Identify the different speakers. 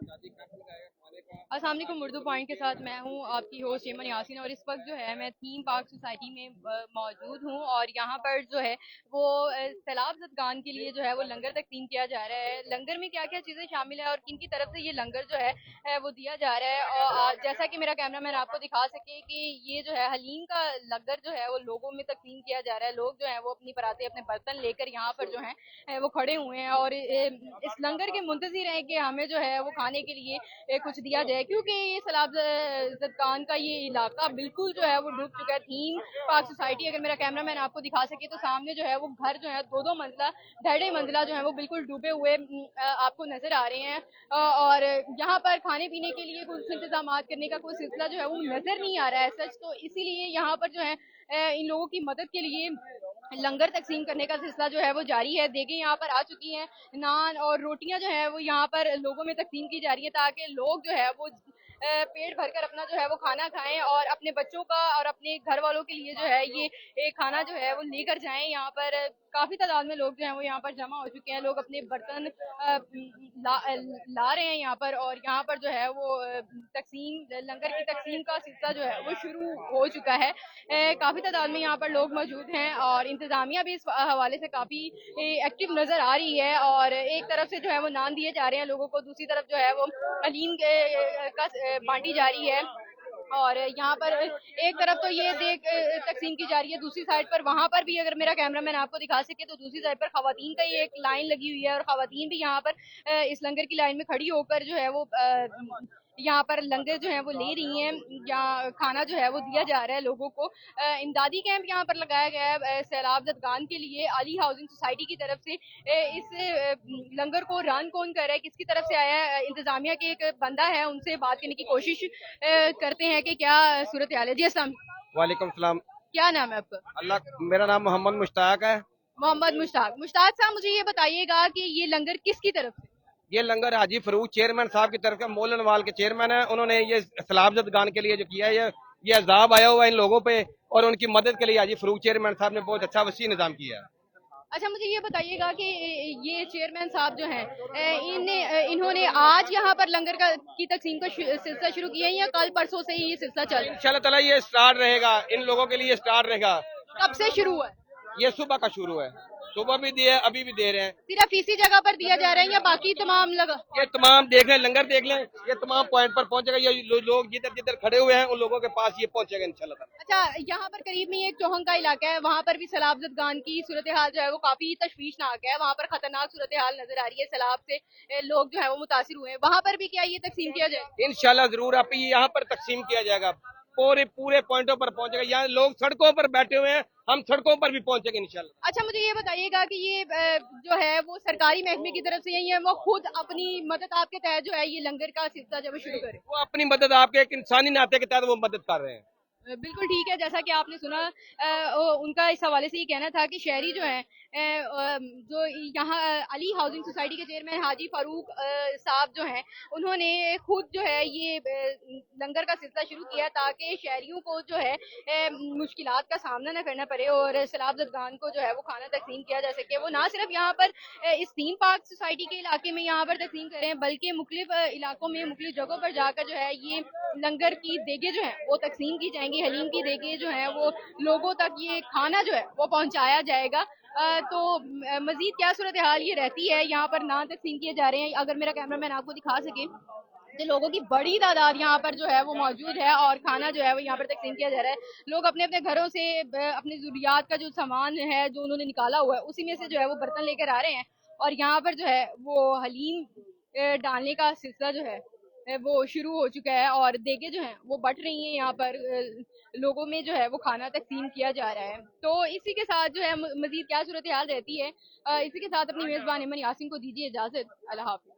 Speaker 1: अस्सलाम वालेकुम। उर्दू पॉइंट के साथ मैं हूँ आपकी होस्ट यमन यासीन, और इस वक्त जो है मैं थीम पार्क सोसाइटी में मौजूद हूँ। और यहाँ पर जो है वो सैलाब ज़दगान के लिए जो है वो लंगर तकसीम किया जा रहा है। लंगर में क्या क्या चीज़ें शामिल है और किन की तरफ से ये लंगर जो है वो दिया जा रहा है। और जैसा कि मेरा कैमरा मैन आपको दिखा सके कि ये जो है हलीम का लंगर जो है वो लोगों में तकसीम किया जा रहा है। लोग जो है वो अपनी पराते अपने बर्तन लेकर यहाँ पर जो है वो खड़े हुए हैं और इस लंगर के मुंतज़िर हैं कि हमें जो है वो खाने के लिए कुछ दिया जाए, क्योंकि ये सैलाब ज़दगान का ये इलाका बिल्कुल जो है वो डूब चुका है। थीम पार्क सोसाइटी, अगर मेरा कैमरा मैन आपको दिखा सके तो सामने जो है वो घर जो है दो दो मंजिला ढाई मंजिला जो है वो बिल्कुल डूबे हुए आपको नजर आ रहे हैं। और यहाँ पर खाने पीने के लिए कुछ इंतजाम करने का कोई सिलसिला जो है वो नजर नहीं आ रहा है सच तो। इसीलिए यहाँ पर जो है इन लोगों की मदद के लिए लंगर तकसीम करने का सिलसिला जो है वो जारी है। देखें यहाँ पर आ चुकी हैं नान और रोटियां जो है वो यहाँ पर लोगों में तकसीम की जा रही है, ताकि लोग जो है वो पेट भरकर अपना जो है वो खाना खाएं और अपने बच्चों का और अपने घर वालों के लिए जो है ये खाना जो है वो लेकर जाएं। यहाँ पर काफी तादाद में लोग जो हैं वो यहाँ पर जमा हो चुके हैं। लोग अपने बर्तन ला रहे हैं यहाँ पर, और यहाँ पर जो है वो तकसीम लंगर की तकसीम का सिलसिला जो है वो शुरू हो चुका है। काफी तादाद में यहाँ पर लोग मौजूद हैं और इंतजामिया भी इस हवाले से काफी एक्टिव नजर आ रही है। और एक तरफ से जो है वो नान दिए जा रहे हैं लोगों को, दूसरी तरफ जो है वो हलीम का बांटी जा रही है। और यहाँ पर एक तरफ तो ये देख तकसीम की जा रही है, दूसरी साइड पर वहाँ पर भी अगर मेरा कैमरा मैन आपको दिखा सके तो दूसरी साइड पर खवातीन का ये एक लाइन लगी हुई है और खवातीन भी यहाँ पर इस लंगर की लाइन में खड़ी होकर जो है वो यहाँ पर लंगर जो है वो ले रही हैं या खाना जो है वो दिया जा रहा है लोगों को। इमदादी कैंप यहाँ पर लगाया गया है सैलाब ज़दगान के लिए अली हाउसिंग सोसाइटी की तरफ से। इस लंगर को रन कौन कर रहा है, किसकी तरफ से आया है, इंतजामिया के एक बंदा है, उनसे बात करने की कोशिश करते हैं कि क्या सूरत हाल है। जी अस्सलाम,
Speaker 2: वालेकुम सलाम।
Speaker 1: क्या नाम है आपका?
Speaker 2: अल्लाह, मेरा नाम मोहम्मद मुश्ताक है।
Speaker 1: मोहम्मद मुश्ताक। मुश्ताक साहब, मुझे ये बताइएगा कि ये लंगर किसकी तरफ से?
Speaker 2: ये लंगर हाजी फरूक चेयरमैन साहब की तरफ का, मोलनवाल के चेयरमैन है। उन्होंने ये सैलाब ज़दगान के लिए जो किया है, ये अजाब आया हुआ है इन लोगों पे, और उनकी मदद के लिए हाजी फरूक चेयरमैन साहब ने बहुत अच्छा वसी निजाम किया है।
Speaker 1: अच्छा, मुझे ये बताइएगा कि ये चेयरमैन साहब जो हैं इन्होंने आज यहाँ पर लंगर का की तकसीम का सिलसिला शुरू किया है या कल परसों से ही ये सिलसिला चल रहा है?
Speaker 2: इंशाल्लाह ताला ये स्टार्ट रहेगा, इन लोगों के लिए स्टार्ट रहेगा।
Speaker 1: कब से शुरू हुआ है?
Speaker 2: ये सुबह का शुरू है, सुबह भी दिए, अभी भी दे रहे हैं।
Speaker 1: सिर्फ इसी जगह पर दिया जा रहा है या बाकी तमाम लगा?
Speaker 2: ये तमाम देख लें, लंगर देख लें, ये तमाम पॉइंट पर पहुंचेगा। ये लोग जिधर जिधर खड़े हुए हैं उन लोगों के पास ये पहुंचेगा इंशाल्लाह ताला।
Speaker 1: अच्छा, यहाँ पर करीब में एक चौहंग का इलाका है, वहाँ पर भी सैलाब ज़दगान की सूरत हाल जो है वो काफी तशवीशनाक है। वहाँ पर खतरनाक सूरत हाल नजर आ रही है, सैलाब से लोग जो है वो मुतासिर हुए हैं। वहाँ पर भी क्या ये तकसीम किया जाए?
Speaker 2: इंशाल्लाह जरूर आप यहाँ पर तकसीम किया जाएगा, पूरे पूरे पॉइंटों पर पहुंचेगा। यहाँ लोग सड़कों पर बैठे हुए हैं, हम सड़कों पर भी पहुंचेंगे इंशाल्लाह।
Speaker 1: अच्छा, मुझे ये बताइएगा कि ये जो है वो सरकारी महकमे की तरफ से है या वो खुद अपनी मदद आपके तहत जो है ये लंगर का सिलसिला जब शुरू करे?
Speaker 2: वो अपनी मदद आपके एक इंसानी नाते के तहत वो मदद कर रहे हैं।
Speaker 1: बिल्कुल ठीक है, जैसा कि आपने सुना उनका इस हवाले से ये कहना था कि शहरी जो है जो यहाँ अली हाउसिंग सोसाइटी के चेयरमैन हाजी फारूक साहब जो हैं उन्होंने खुद जो है ये लंगर का सिलसिला शुरू किया ताकि शहरियों को जो है मुश्किलात का सामना न करना पड़े और सैलाब ज़दगान को जो है वो खाना तकसीम किया जा सके। वो ना सिर्फ यहाँ पर इस थीम पार्क सोसाइटी के इलाके में यहाँ पर तकसीम करें बल्कि मुख्तलिफ इलाकों में मुख्तलिफ जगहों पर जाकर जो है ये लंगर की देगे जो है वो तकसीम की जाएंगी। हलीम की देगे जो है वो लोगों तक ये खाना जो है वो पहुंचाया जाएगा। तो मजीद क्या सूरत हाल ये रहती है, यहाँ पर नान तकसीम किए जा रहे हैं। अगर मेरा कैमरा मैन आपको दिखा सके तो लोगों की बड़ी तादाद यहाँ पर जो है वो मौजूद है और खाना जो है वो यहाँ पर तकसीम किया जा रहा है। लोग अपने अपने घरों से अपनी ज़रूरियात का जो सामान है जो उन्होंने निकाला हुआ है उसी में से जो है वो बर्तन लेकर आ रहे हैं और यहाँ पर जो है वो हलीम डालने का सिलसिला जो है वो शुरू हो चुका है और देगे जो हैं वो बट रही हैं। यहाँ पर लोगों में जो है वो खाना तकसीम किया जा रहा है। तो इसी के साथ जो है मजीद क्या सूरत हाल रहती है, इसी के साथ अपनी मेज़बान यमन यासीन को दीजिए इजाज़त। अल्लाह हाफ़िज़।